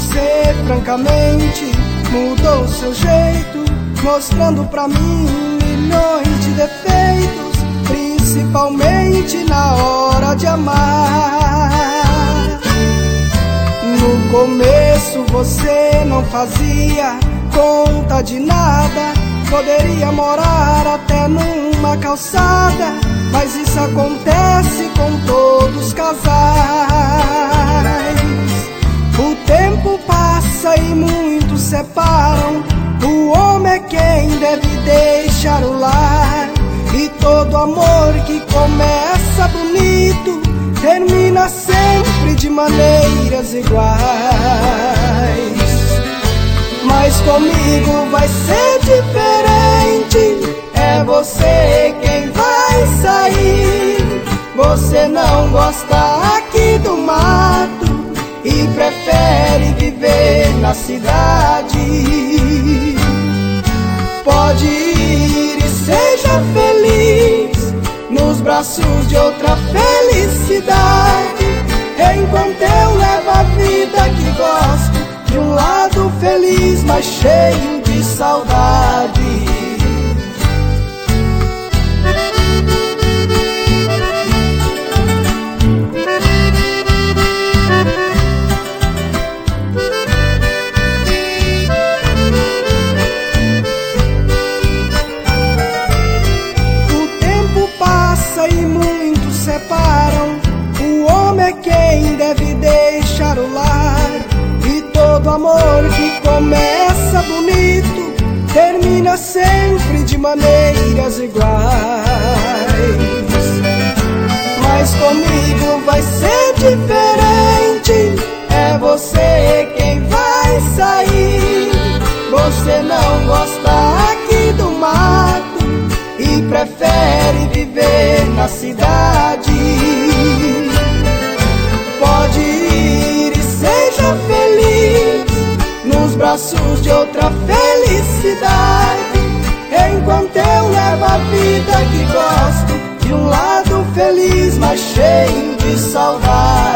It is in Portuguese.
você francamente mudou seu jeito, mostrando pra mim milhões de defeitos, principalmente na hora de amar. No começo você não fazia conta de nada, poderia morar até numa calçada, mas isso acontece com todos os casais. O tempo passa e muitos separam, o homem é quem deve deixar o lar, e todo amor que começa bonito termina sempre de maneiras iguais. Mas comigo vai ser diferente, é você quem vai sair. Você não gosta aqui do mato e prefere viver na cidade. Pode ir e seja feliz nos braços de outra felicidade, enquanto eu levo a vida que gosto de um lado feliz, mas cheio de saudade. O tempo passa e muitos separam, o homem é quem deve deixar o lar, e todo amor que começa bonito termina sempre de maneiras iguais. Mas comigo vai ser diferente, é você quem vai sair. Você não gosta aqui do mato e prefere viver na cidade. Pode ir e seja feliz nos braços de outra felicidade, enquanto eu levo a vida que gosto de um lado feliz, mas cheio de saudade.